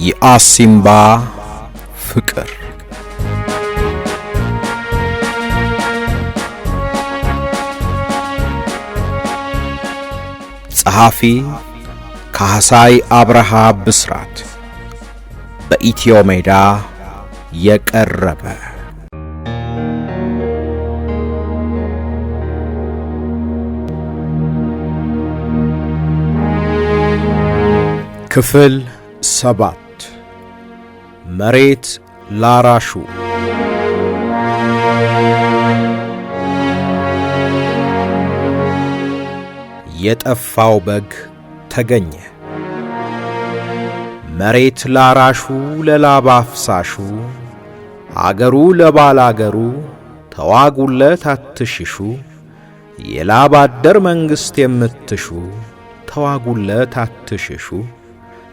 የአሲምባ ፍቅር ጸሐፊ ካህሳይ አብርሃ ብስራት በኢትዮ ሜዳ የቀረበ ክፍል 7 መሬት ላራሹ። የጠፋው በግ ተገኘ። መሬት ላራሹ ለላባ አፍሳሹ፣ አገሩ ለባላገሩ ተዋጉለት አትሽሹ። የላባ አደር መንግሥት የምትሹ ተዋጉለት አትሽሹ።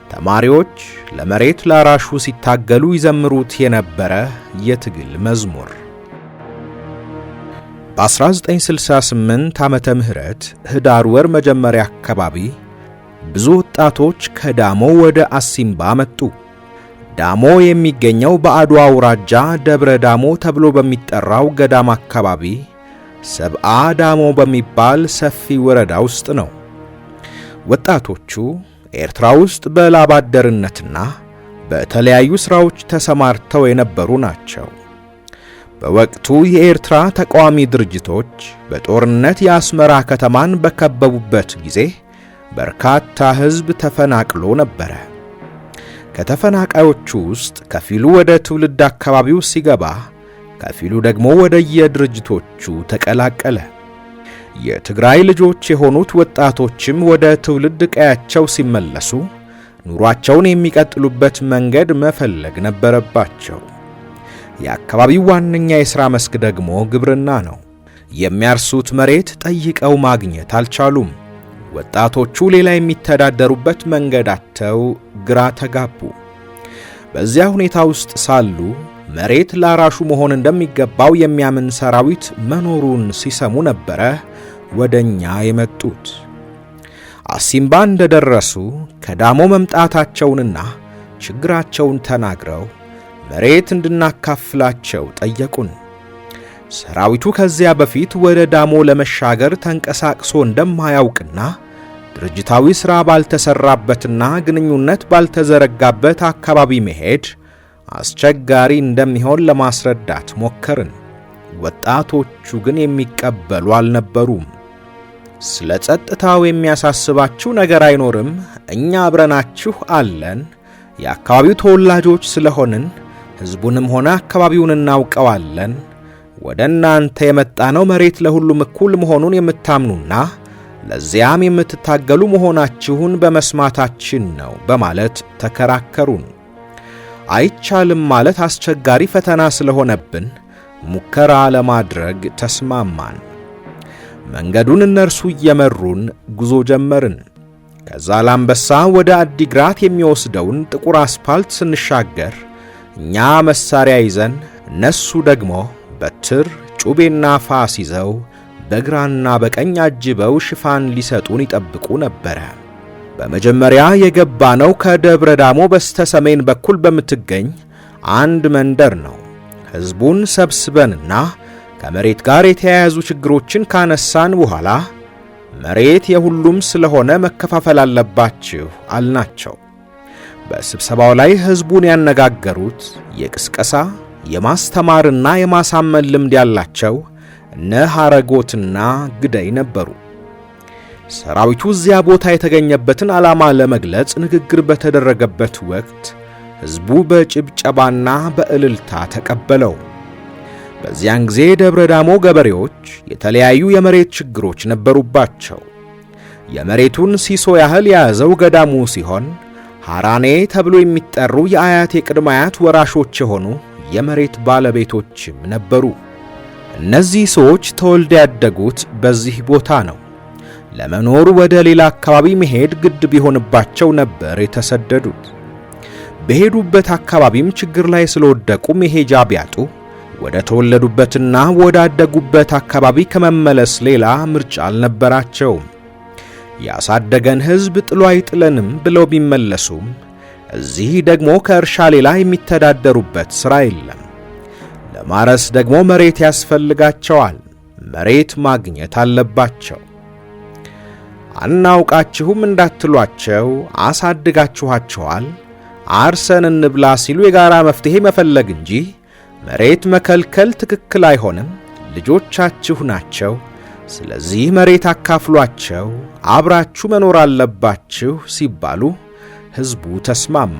ተማሪዎች ለመሬት ላራሹ ሲታገሉ ይዘምሩት የነበረ የትግል መዝሙር። በ1968 ዓመተ ምህረት ህዳር ወር መጀመሪያ አካባቢ ብዙ ወጣቶች ከዳሞ ወደ አሲምባ መጡ። ዳሞ የሚገኘው በአድዋ አውራጃ ደብረ ዳሞ ተብሎ በሚጠራው ገዳም አካባቢ ሰብአ ዳሞ በሚባል ሰፊ ወረዳ ውስጥ ነው። ወጣቶቹ ኤርትራ ውስጥ በላባ አደርነትና በተለያዩ ሥራዎች ተሰማርተው የነበሩ ናቸው። በወቅቱ የኤርትራ ተቃዋሚ ድርጅቶች በጦርነት የአስመራ ከተማን በከበቡበት ጊዜ በርካታ ሕዝብ ተፈናቅሎ ነበረ። ከተፈናቃዮቹ ውስጥ ከፊሉ ወደ ትውልድ አካባቢው ሲገባ፣ ከፊሉ ደግሞ ወደ የድርጅቶቹ ተቀላቀለ። የትግራይ ልጆች የሆኑት ወጣቶችም ወደ ትውልድ ቀያቸው ሲመለሱ ኑሯቸውን የሚቀጥሉበት መንገድ መፈለግ ነበረባቸው። የአካባቢው ዋነኛ የሥራ መስክ ደግሞ ግብርና ነው። የሚያርሱት መሬት ጠይቀው ማግኘት አልቻሉም። ወጣቶቹ ሌላ የሚተዳደሩበት መንገድ አጥተው ግራ ተጋቡ። በዚያ ሁኔታ ውስጥ ሳሉ መሬት ላራሹ መሆን እንደሚገባው የሚያምን ሰራዊት መኖሩን ሲሰሙ ነበረ ወደኛ የመጡት። አሲምባ እንደደረሱ ከዳሞ መምጣታቸውንና ችግራቸውን ተናግረው መሬት እንድናካፍላቸው ጠየቁን። ሰራዊቱ ከዚያ በፊት ወደ ዳሞ ለመሻገር ተንቀሳቅሶ እንደማያውቅና ድርጅታዊ ሥራ ባልተሰራበትና ግንኙነት ባልተዘረጋበት አካባቢ መሄድ አስቸጋሪ እንደሚሆን ለማስረዳት ሞከርን። ወጣቶቹ ግን የሚቀበሉ አልነበሩም። ስለ ጸጥታው የሚያሳስባችሁ ነገር አይኖርም፣ እኛ አብረናችሁ አለን፣ የአካባቢው ተወላጆች ስለሆንን ሕዝቡንም ሆነ አካባቢውን እናውቀዋለን፣ ወደ እናንተ የመጣነው መሬት ለሁሉም እኩል መሆኑን የምታምኑና ለዚያም የምትታገሉ መሆናችሁን በመስማታችን ነው በማለት ተከራከሩን። አይቻልም ማለት አስቸጋሪ ፈተና ስለሆነብን ሙከራ ለማድረግ ተስማማን። መንገዱን እነርሱ እየመሩን ጉዞ ጀመርን። ከዛላምበሳ ወደ አዲግራት የሚወስደውን ጥቁር አስፓልት ስንሻገር እኛ መሳሪያ ይዘን እነሱ ደግሞ በትር ጩቤና ፋስ ይዘው በግራና በቀኝ አጅበው ሽፋን ሊሰጡን ይጠብቁ ነበረ። በመጀመሪያ የገባነው ከደብረ ዳሞ በስተ ሰሜን በኩል በምትገኝ አንድ መንደር ነው። ሕዝቡን ሰብስበንና ከመሬት ጋር የተያያዙ ችግሮችን ካነሳን በኋላ መሬት የሁሉም ስለሆነ መከፋፈል አለባችሁ አልናቸው። በስብሰባው ላይ ሕዝቡን ያነጋገሩት የቅስቀሳ የማስተማርና የማሳመን ልምድ ያላቸው እነ ሐረጎትና ግደይ ነበሩ። ሰራዊቱ እዚያ ቦታ የተገኘበትን ዓላማ ለመግለጽ ንግግር በተደረገበት ወቅት ሕዝቡ በጭብጨባና በእልልታ ተቀበለው። በዚያን ጊዜ ደብረ ዳሞ ገበሬዎች የተለያዩ የመሬት ችግሮች ነበሩባቸው። የመሬቱን ሲሶ ያህል የያዘው ገዳሙ ሲሆን ሐራኔ ተብሎ የሚጠሩ የአያት የቅድመ አያት ወራሾች የሆኑ የመሬት ባለቤቶችም ነበሩ። እነዚህ ሰዎች ተወልደው ያደጉት በዚህ ቦታ ነው። ለመኖር ወደ ሌላ አካባቢ መሄድ ግድ ቢሆንባቸው ነበር የተሰደዱት። በሄዱበት አካባቢም ችግር ላይ ስለወደቁ መሄጃ ቢያጡ ወደ ተወለዱበትና ወዳደጉበት አካባቢ ከመመለስ ሌላ ምርጫ አልነበራቸውም። ያሳደገን ሕዝብ ጥሎ አይጥለንም ብለው ቢመለሱም እዚህ ደግሞ ከእርሻ ሌላ የሚተዳደሩበት ሥራ የለም። ለማረስ ደግሞ መሬት ያስፈልጋቸዋል። መሬት ማግኘት አለባቸው። አናውቃችሁም እንዳትሏቸው አሳድጋችኋቸዋል። አርሰን እንብላ ሲሉ የጋራ መፍትሄ መፈለግ እንጂ መሬት መከልከል ትክክል አይሆንም። ልጆቻችሁ ናቸው። ስለዚህ መሬት አካፍሏቸው፣ አብራችሁ መኖር አለባችሁ ሲባሉ ሕዝቡ ተስማማ።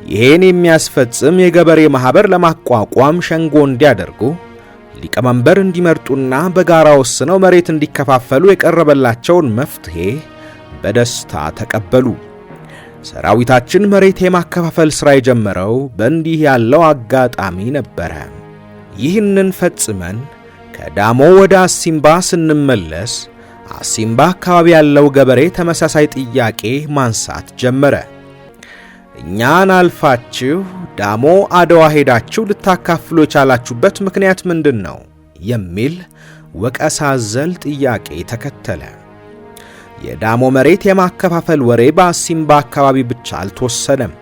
ይሄን የሚያስፈጽም የገበሬ ማህበር ለማቋቋም ሸንጎ እንዲያደርጉ ሊቀመንበር እንዲመርጡና በጋራ ወስነው መሬት እንዲከፋፈሉ የቀረበላቸውን መፍትሄ በደስታ ተቀበሉ። ሰራዊታችን መሬት የማከፋፈል ሥራ የጀመረው በእንዲህ ያለው አጋጣሚ ነበረ። ይህንን ፈጽመን ከዳሞ ወደ አሲምባ ስንመለስ አሲምባ አካባቢ ያለው ገበሬ ተመሳሳይ ጥያቄ ማንሳት ጀመረ። እኛን አልፋችሁ ዳሞ አድዋ ሄዳችሁ ልታካፍሉ የቻላችሁበት ምክንያት ምንድን ነው? የሚል ወቀሳ አዘል ጥያቄ ተከተለ። የዳሞ መሬት የማከፋፈል ወሬ በአሲምባ አካባቢ ብቻ አልተወሰነም።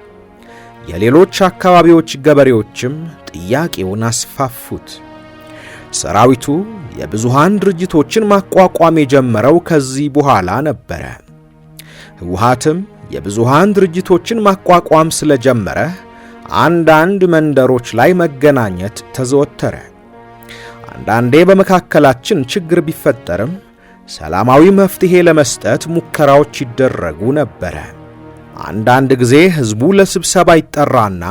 የሌሎች አካባቢዎች ገበሬዎችም ጥያቄውን አስፋፉት። ሰራዊቱ የብዙሃን ድርጅቶችን ማቋቋም የጀመረው ከዚህ በኋላ ነበረ። ህወሓትም የብዙሃን ድርጅቶችን ማቋቋም ስለጀመረ አንዳንድ መንደሮች ላይ መገናኘት ተዘወተረ። አንዳንዴ በመካከላችን ችግር ቢፈጠርም ሰላማዊ መፍትሄ ለመስጠት ሙከራዎች ይደረጉ ነበረ። አንዳንድ ጊዜ ህዝቡ ለስብሰባ ይጠራና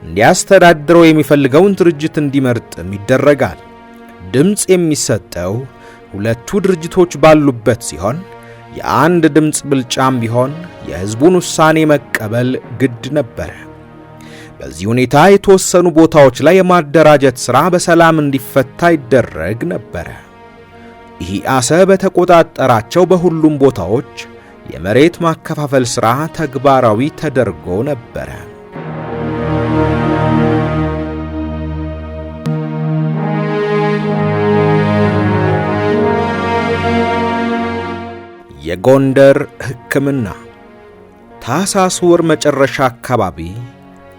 እንዲያስተዳድረው የሚፈልገውን ድርጅት እንዲመርጥም ይደረጋል። ድምጽ የሚሰጠው ሁለቱ ድርጅቶች ባሉበት ሲሆን የአንድ ድምጽ ብልጫም ቢሆን የህዝቡን ውሳኔ መቀበል ግድ ነበረ። በዚህ ሁኔታ የተወሰኑ ቦታዎች ላይ የማደራጀት ሥራ በሰላም እንዲፈታ ይደረግ ነበረ። ኢህአሰ በተቆጣጠራቸው በሁሉም ቦታዎች የመሬት ማከፋፈል ሥራ ተግባራዊ ተደርጎ ነበረ። የጎንደር ሕክምና ታኅሳስ ወር መጨረሻ አካባቢ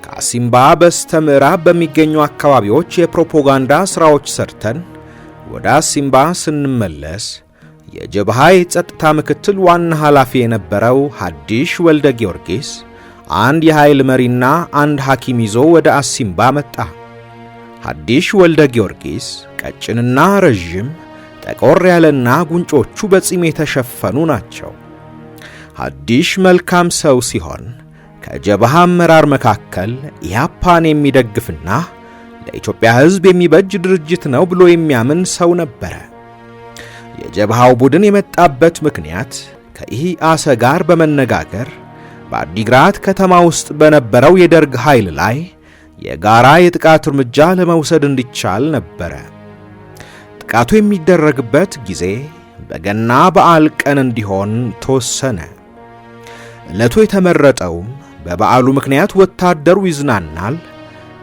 ከአሲምባ በስተምዕራብ በሚገኙ አካባቢዎች የፕሮፓጋንዳ ሥራዎች ሰርተን ወደ አሲምባ ስንመለስ የጀብሃ የጸጥታ ምክትል ዋና ኃላፊ የነበረው ሐዲሽ ወልደ ጊዮርጊስ አንድ የኃይል መሪና አንድ ሐኪም ይዞ ወደ አሲምባ መጣ። ሐዲሽ ወልደ ጊዮርጊስ ቀጭንና ረዥም ጠቆር ያለና ጉንጮቹ በጺም የተሸፈኑ ናቸው። ሐዲሽ መልካም ሰው ሲሆን ከጀብሃ አመራር መካከል ኢህአፓን የሚደግፍና ለኢትዮጵያ ሕዝብ የሚበጅ ድርጅት ነው ብሎ የሚያምን ሰው ነበረ። የጀብሃው ቡድን የመጣበት ምክንያት ከኢህአሰ ጋር በመነጋገር በአዲግራት ከተማ ውስጥ በነበረው የደርግ ኃይል ላይ የጋራ የጥቃት እርምጃ ለመውሰድ እንዲቻል ነበረ። ጥቃቱ የሚደረግበት ጊዜ በገና በዓል ቀን እንዲሆን ተወሰነ። ዕለቱ የተመረጠውም በበዓሉ ምክንያት ወታደሩ ይዝናናል፣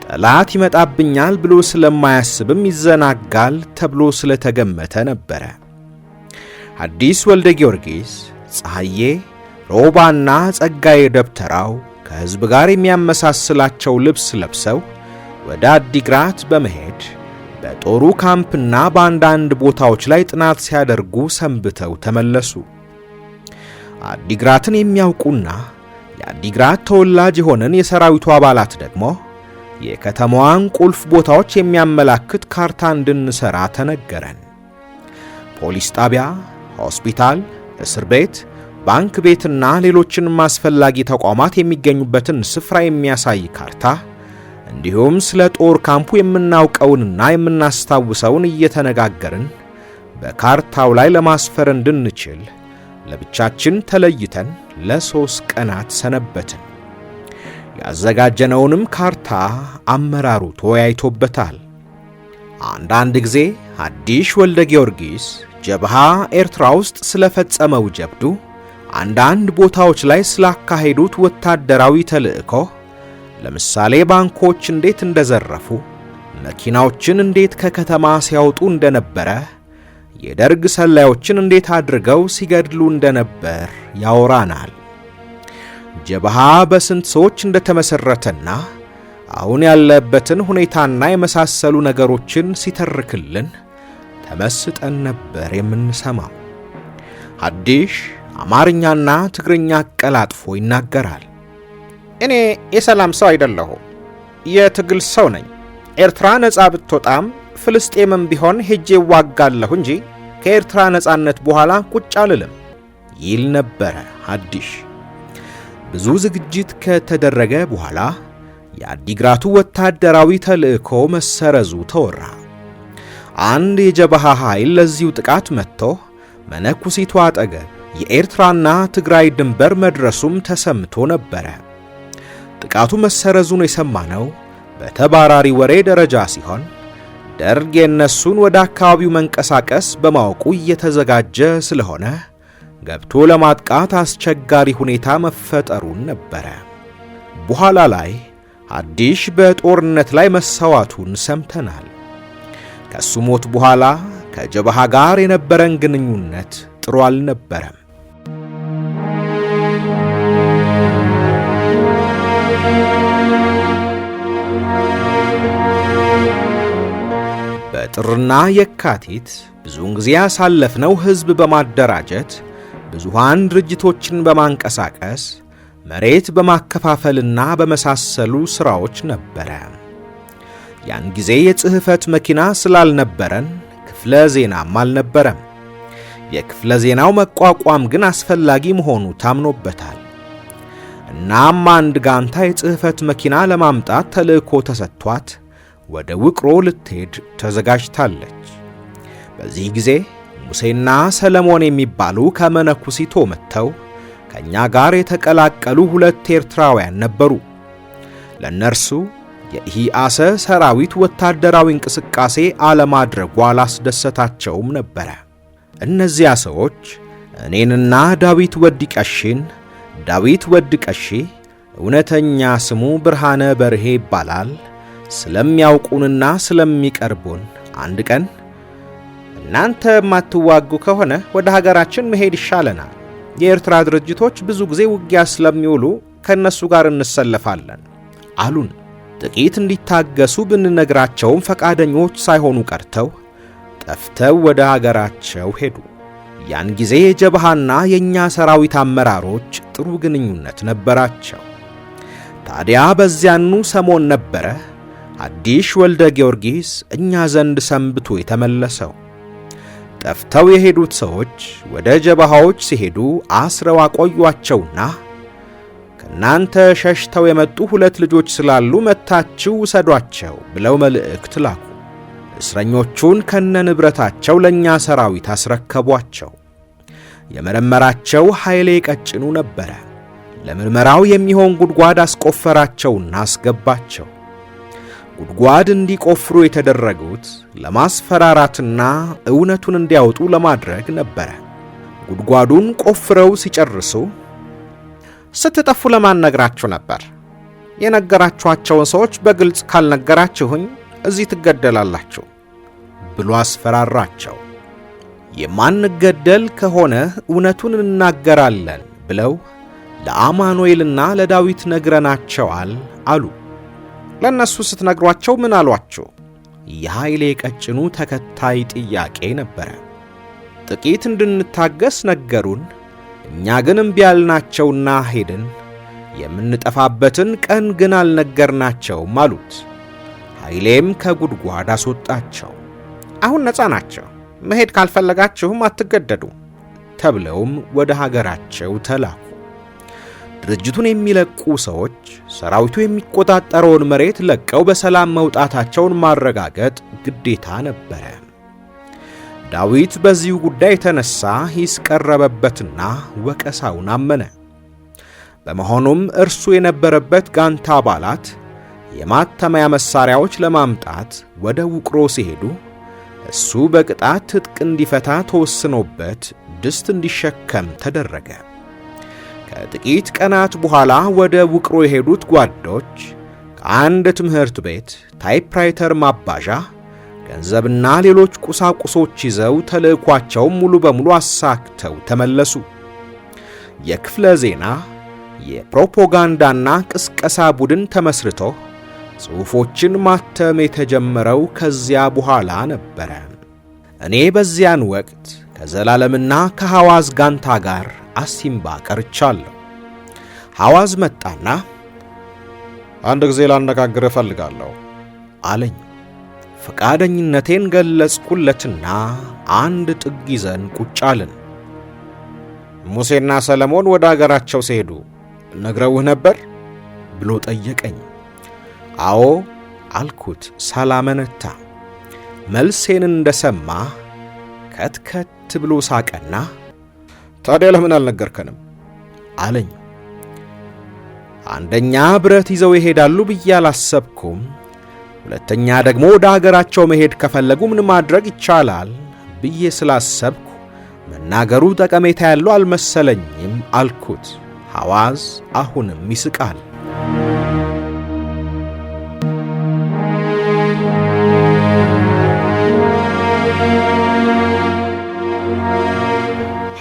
ጠላት ይመጣብኛል ብሎ ስለማያስብም ይዘናጋል ተብሎ ስለተገመተ ነበረ። ሐዲስ ወልደ ጊዮርጊስ፣ ፀሐዬ ሮባና ጸጋዬ ደብተራው ከሕዝብ ጋር የሚያመሳስላቸው ልብስ ለብሰው ወደ አዲግራት በመሄድ በጦሩ ካምፕና በአንዳንድ ቦታዎች ላይ ጥናት ሲያደርጉ ሰንብተው ተመለሱ። አዲግራትን የሚያውቁና የአዲግራት ተወላጅ የሆነን የሰራዊቱ አባላት ደግሞ የከተማዋን ቁልፍ ቦታዎች የሚያመላክት ካርታ እንድንሰራ ተነገረን። ፖሊስ ጣቢያ፣ ሆስፒታል፣ እስር ቤት፣ ባንክ ቤትና ሌሎችንም አስፈላጊ ተቋማት የሚገኙበትን ስፍራ የሚያሳይ ካርታ እንዲሁም ስለ ጦር ካምፑ የምናውቀውንና የምናስታውሰውን እየተነጋገርን በካርታው ላይ ለማስፈር እንድንችል ለብቻችን ተለይተን ለ3 ቀናት ሰነበትን። ያዘጋጀነውንም ካርታ አመራሩ ተወያይቶበታል። አንዳንድ ጊዜ ሐዲሽ ወልደ ጊዮርጊስ ጀብሃ ኤርትራ ውስጥ ስለፈጸመው ጀብዱ፣ አንዳንድ ቦታዎች ላይ ስላካሄዱት ወታደራዊ ተልእኮ፣ ለምሳሌ ባንኮች እንዴት እንደዘረፉ፣ መኪናዎችን እንዴት ከከተማ ሲያወጡ እንደነበረ፣ የደርግ ሰላዮችን እንዴት አድርገው ሲገድሉ እንደነበር ያወራናል። ጀብሃ በስንት ሰዎች እንደተመሰረተና አሁን ያለበትን ሁኔታና የመሳሰሉ ነገሮችን ሲተርክልን ተመስጠን ነበር የምንሰማው። ሐዲሽ አማርኛና ትግርኛ አቀላጥፎ ይናገራል። እኔ የሰላም ሰው አይደለሁም፣ የትግል ሰው ነኝ። ኤርትራ ነጻ ብትወጣም ፍልስጤምም ቢሆን ሄጄ ዋጋለሁ እንጂ ከኤርትራ ነጻነት በኋላ ቁጭ አልልም ይል ነበረ ሐዲሽ። ብዙ ዝግጅት ከተደረገ በኋላ የአዲግራቱ ወታደራዊ ተልእኮ መሰረዙ ተወራ። አንድ የጀብሃ ኃይል ለዚሁ ጥቃት መጥቶ መነኩሲቱ አጠገብ የኤርትራና ትግራይ ድንበር መድረሱም ተሰምቶ ነበረ። ጥቃቱ መሰረዙን የሰማነው በተባራሪ ወሬ ደረጃ ሲሆን ደርግ የነሱን ወደ አካባቢው መንቀሳቀስ በማወቁ እየተዘጋጀ ስለሆነ ገብቶ ለማጥቃት አስቸጋሪ ሁኔታ መፈጠሩን ነበረ። በኋላ ላይ ሐዲሽ በጦርነት ላይ መሰዋቱን ሰምተናል። ከሱ ሞት በኋላ ከጀብሃ ጋር የነበረን ግንኙነት ጥሩ አልነበረም። በጥርና የካቲት ብዙውን ጊዜ ያሳለፍነው ሕዝብ በማደራጀት ብዙሃን ድርጅቶችን በማንቀሳቀስ መሬት በማከፋፈልና በመሳሰሉ ሥራዎች ነበረ። ያን ጊዜ የጽሕፈት መኪና ስላልነበረን ክፍለ ዜናም አልነበረም። የክፍለ ዜናው መቋቋም ግን አስፈላጊ መሆኑ ታምኖበታል። እናም አንድ ጋንታ የጽሕፈት መኪና ለማምጣት ተልእኮ ተሰጥቷት ወደ ውቅሮ ልትሄድ ተዘጋጅታለች። በዚህ ጊዜ ሙሴና ሰለሞን የሚባሉ ከመነኩሲቶ መጥተው ከኛ ጋር የተቀላቀሉ 2 ኤርትራውያን ነበሩ። ለነርሱ የኢህአሰ ሰራዊት ወታደራዊ እንቅስቃሴ አለማድረጉ አላስደሰታቸውም ነበረ። እነዚያ ሰዎች እኔንና ዳዊት ወዲቀሽን፣ ዳዊት ወድቀሺ እውነተኛ ስሙ ብርሃነ በርሄ ይባላል፣ ስለሚያውቁንና ስለሚቀርቡን አንድ ቀን እናንተ ማትዋጉ ከሆነ ወደ ሀገራችን መሄድ ይሻለናል፣ የኤርትራ ድርጅቶች ብዙ ጊዜ ውጊያ ስለሚውሉ ከነሱ ጋር እንሰለፋለን አሉን። ጥቂት እንዲታገሱ ብንነግራቸውም ፈቃደኞች ሳይሆኑ ቀርተው ጠፍተው ወደ ሀገራቸው ሄዱ። ያን ጊዜ የጀብሃና የኛ ሰራዊት አመራሮች ጥሩ ግንኙነት ነበራቸው። ታዲያ በዚያኑ ሰሞን ነበረ ሐዲሽ ወልደ ጊዮርጊስ እኛ ዘንድ ሰንብቶ የተመለሰው። ጠፍተው የሄዱት ሰዎች ወደ ጀብሃዎች ሲሄዱ አስረው አቆዩአቸውና ከናንተ ሸሽተው የመጡ 2 ልጆች ስላሉ መታችሁ ውሰዷቸው ብለው መልእክት ላኩ። እስረኞቹን ከነንብረታቸው ለኛ ሰራዊት አስረከቧቸው። የመረመራቸው ኃይሌ ቀጭኑ ነበረ። ለምርመራው የሚሆን ጉድጓድ አስቆፈራቸውና አስገባቸው። ጉድጓድ እንዲቆፍሩ የተደረጉት ለማስፈራራትና እውነቱን እንዲያወጡ ለማድረግ ነበረ። ጉድጓዱን ቆፍረው ሲጨርሱ ስትጠፉ ለማን ነግራችሁ ነበር? የነገራችኋቸውን ሰዎች በግልጽ ካልነገራችሁኝ እዚህ ትገደላላችሁ ብሎ አስፈራራቸው። የማንገደል ከሆነ እውነቱን እናገራለን ብለው ለአማኑኤልና ለዳዊት ነግረናቸዋል አሉ። ለነሱ ስትነግሯቸው ምን አሏችሁ? የኃይሌ ቀጭኑ ተከታይ ጥያቄ ነበረ። ጥቂት እንድንታገስ ነገሩን። እኛ ግን እምቢ ያልናቸውና ሄድን። የምንጠፋበትን ቀን ግን አልነገርናቸውም አሉት። ኃይሌም ከጉድጓድ አስወጣቸው። አሁን ነፃ ናቸው፣ መሄድ ካልፈለጋችሁም አትገደዱም ተብለውም ወደ ሀገራቸው ተላኩ። ድርጅቱን የሚለቁ ሰዎች ሰራዊቱ የሚቆጣጠረውን መሬት ለቀው በሰላም መውጣታቸውን ማረጋገጥ ግዴታ ነበረ። ዳዊት በዚሁ ጉዳይ የተነሳ ሂስ ቀረበበትና ወቀሳውን አመነ። በመሆኑም እርሱ የነበረበት ጋንታ አባላት የማተሚያ መሳሪያዎች ለማምጣት ወደ ውቅሮ ሲሄዱ እሱ በቅጣት ትጥቅ እንዲፈታ ተወስኖበት ድስት እንዲሸከም ተደረገ። ከጥቂት ቀናት በኋላ ወደ ውቅሮ የሄዱት ጓዶች ከአንድ ትምህርት ቤት ታይፕራይተር ማባዣ፣ ገንዘብና ሌሎች ቁሳቁሶች ይዘው ተልእኳቸውን ሙሉ በሙሉ አሳክተው ተመለሱ። የክፍለ ዜና የፕሮፓጋንዳና ቅስቀሳ ቡድን ተመስርቶ ጽሑፎችን ማተም የተጀመረው ከዚያ በኋላ ነበረ። እኔ በዚያን ወቅት ከዘላለምና ከሐዋዝ ጋንታ ጋር አሲምባ ቀርቻለሁ። ሐዋዝ መጣና አንድ ጊዜ ላነጋግር እፈልጋለሁ አለኝ። ፈቃደኝነቴን ገለጽኩለትና አንድ ጥግ ይዘን ቁጭ አልን። ሙሴና ሰለሞን ወደ አገራቸው ሲሄዱ ነግረውህ ነበር ብሎ ጠየቀኝ። አዎ አልኩት ሳላመነታ። መልሴን እንደሰማ ከትከት ብሎ ሳቀና ታዲያ ለምን አልነገርከንም አለኝ። አንደኛ ብረት ይዘው ይሄዳሉ ብዬ አላሰብኩም። ሁለተኛ ደግሞ ወደ አገራቸው መሄድ ከፈለጉ ምን ማድረግ ይቻላል ብዬ ስላሰብኩ መናገሩ ጠቀሜታ ያለው አልመሰለኝም አልኩት። ሐዋዝ አሁንም ይስቃል።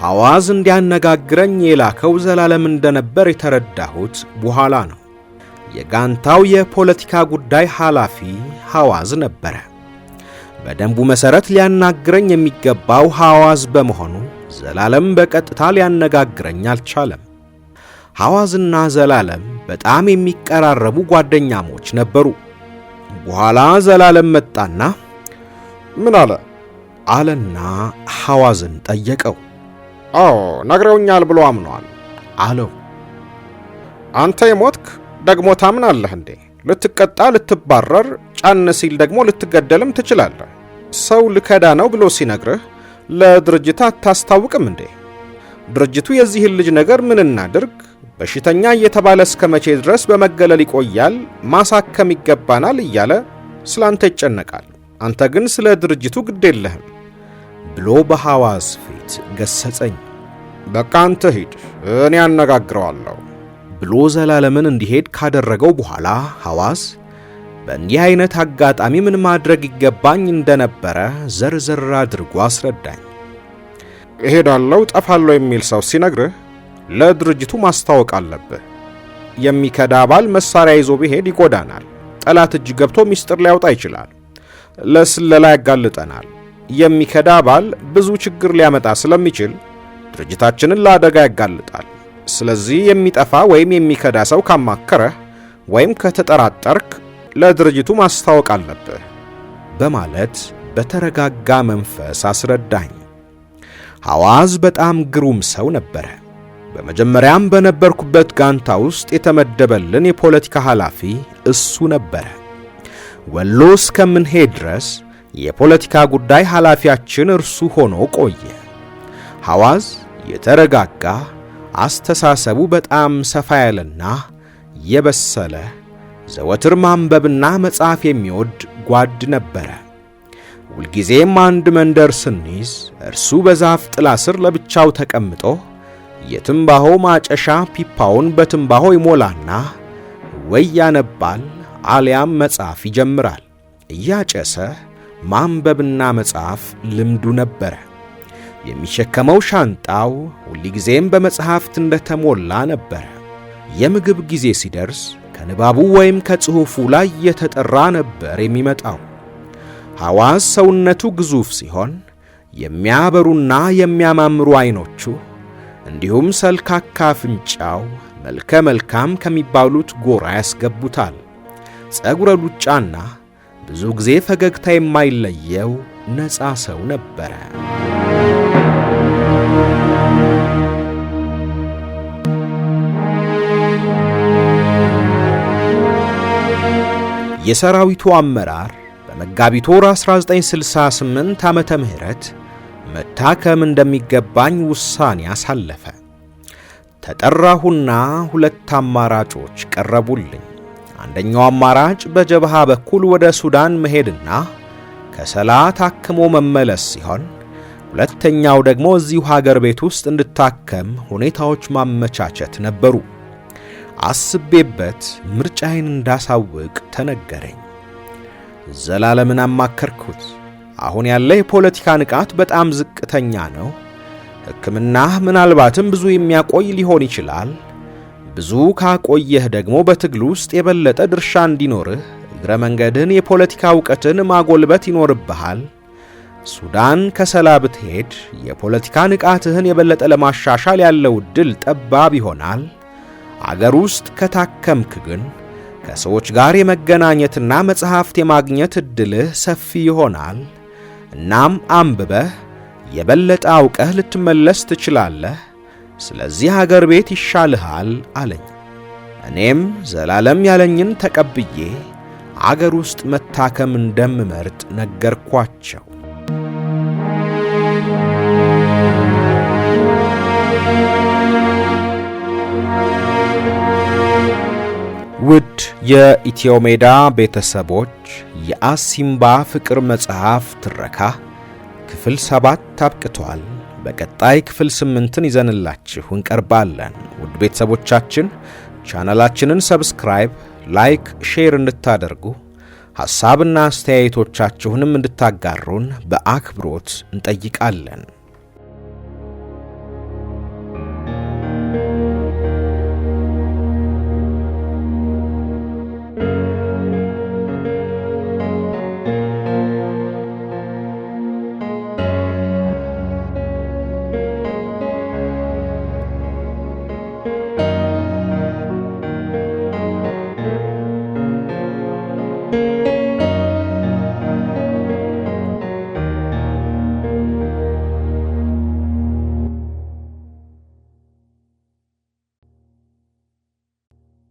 ሐዋዝ እንዲያነጋግረኝ የላከው ዘላለም እንደነበር የተረዳሁት በኋላ ነው። የጋንታው የፖለቲካ ጉዳይ ኃላፊ ሐዋዝ ነበረ። በደንቡ መሠረት ሊያናግረኝ የሚገባው ሐዋዝ በመሆኑ ዘላለም በቀጥታ ሊያነጋግረኝ አልቻለም። ሐዋዝና ዘላለም በጣም የሚቀራረቡ ጓደኛሞች ነበሩ። በኋላ ዘላለም መጣና ምን አለና ሐዋዝን ጠየቀው። አዎ ነግረውኛል ብሎ አምኗል አለው። አንተ የሞትክ ደግሞ ታምናለህ እንዴ? ልትቀጣ ልትባረር፣ ጫን ሲል ደግሞ ልትገደልም ትችላለህ። ሰው ልከዳ ነው ብሎ ሲነግርህ ለድርጅት አታስታውቅም እንዴ? ድርጅቱ የዚህን ልጅ ነገር ምን እናድርግ፣ በሽተኛ እየተባለ እስከ መቼ ድረስ በመገለል ይቆያል፣ ማሳከም ይገባናል እያለ ስላንተ ይጨነቃል። አንተ ግን ስለ ድርጅቱ ግድ የለህም ብሎ በሐዋዝ ፊት ገሰጸኝ። በቃ አንተ ሂድ፣ እኔ አነጋግረዋለሁ ብሎ ዘላለምን እንዲሄድ ካደረገው በኋላ ሐዋዝ በእንዲህ አይነት አጋጣሚ ምን ማድረግ ይገባኝ እንደነበረ ዘርዘር አድርጎ አስረዳኝ። እሄዳለሁ ጠፋለሁ የሚል ሰው ሲነግርህ ለድርጅቱ ማስታወቅ አለብህ። የሚከዳ አባል መሳሪያ ይዞ ቢሄድ ይጎዳናል፣ ጠላት እጅ ገብቶ ሚስጥር ሊያወጣ ይችላል፣ ለስለላ ያጋልጠናል። የሚከዳ አባል ብዙ ችግር ሊያመጣ ስለሚችል ድርጅታችንን ለአደጋ ያጋልጣል። ስለዚህ የሚጠፋ ወይም የሚከዳ ሰው ካማከረህ ወይም ከተጠራጠርክ ለድርጅቱ ማስታወቅ አለብህ በማለት በተረጋጋ መንፈስ አስረዳኝ። ሐዋዝ በጣም ግሩም ሰው ነበረ። በመጀመሪያም በነበርኩበት ጋንታ ውስጥ የተመደበልን የፖለቲካ ኃላፊ እሱ ነበረ። ወሎ እስከምንሄድ ድረስ የፖለቲካ ጉዳይ ኃላፊያችን እርሱ ሆኖ ቆየ። ሐዋዝ የተረጋጋ፣ አስተሳሰቡ በጣም ሰፋ ያለና የበሰለ፣ ዘወትር ማንበብና መጻፍ የሚወድ ጓድ ነበረ። ሁልጊዜም አንድ መንደር ስንይዝ እርሱ በዛፍ ጥላ ስር ለብቻው ተቀምጦ የትንባሆ ማጨሻ ፒፓውን በትንባሆ ይሞላና ወይ ያነባል አሊያም መጻፍ ይጀምራል። እያጨሰ ማንበብና መጻፍ ልምዱ ነበረ። የሚሸከመው ሻንጣው ሁልጊዜም በመጽሐፍት እንደተሞላ ነበረ። የምግብ ጊዜ ሲደርስ ከንባቡ ወይም ከጽሑፉ ላይ የተጠራ ነበር የሚመጣው። ሐዋዝ ሰውነቱ ግዙፍ ሲሆን የሚያበሩና የሚያማምሩ አይኖቹ እንዲሁም ሰልካካ አፍንጫው መልከ መልካም ከሚባሉት ጎራ ያስገቡታል። ጸጉረ ሉጫና ብዙ ጊዜ ፈገግታ የማይለየው ነፃ ሰው ነበረ። የሰራዊቱ አመራር በመጋቢት ወር 1968 ዓመተ ምህረት መታከም እንደሚገባኝ ውሳኔ አሳለፈ። ተጠራሁና ሁለት አማራጮች ቀረቡልኝ። አንደኛው አማራጭ በጀብሃ በኩል ወደ ሱዳን መሄድና ከሰላ ታክሞ መመለስ ሲሆን፣ ሁለተኛው ደግሞ እዚሁ ሀገር ቤት ውስጥ እንድታከም ሁኔታዎች ማመቻቸት ነበሩ። አስቤበት ምርጫዬን እንዳሳውቅ ተነገረኝ። ዘላለምን አማከርኩት። አሁን ያለ የፖለቲካ ንቃት በጣም ዝቅተኛ ነው። ሕክምና ምናልባትም ብዙ የሚያቆይ ሊሆን ይችላል። ብዙ ካቆየህ ደግሞ በትግሉ ውስጥ የበለጠ ድርሻ እንዲኖርህ እግረ መንገድን የፖለቲካ ዕውቀትን ማጎልበት ይኖርብሃል። ሱዳን ከሰላ ብትሄድ የፖለቲካ ንቃትህን የበለጠ ለማሻሻል ያለው ዕድል ጠባብ ይሆናል። አገር ውስጥ ከታከምክ ግን ከሰዎች ጋር የመገናኘትና መጽሐፍት የማግኘት ዕድልህ ሰፊ ይሆናል። እናም አንብበህ የበለጠ አውቀህ ልትመለስ ትችላለህ። ስለዚህ አገር ቤት ይሻልሃል አለኝ። እኔም ዘላለም ያለኝን ተቀብዬ አገር ውስጥ መታከም እንደምመርጥ ነገርኳቸው። ውድ የኢትዮ ሜዳ ቤተሰቦች የአሲምባ ፍቅር መጽሐፍ ትረካ ክፍል 7 አብቅቷል። በቀጣይ ክፍል 8ን ይዘንላችሁ እንቀርባለን። ውድ ቤተሰቦቻችን ቻናላችንን ሰብስክራይብ፣ ላይክ፣ ሼር እንድታደርጉ ሐሳብና አስተያየቶቻችሁንም እንድታጋሩን በአክብሮት እንጠይቃለን።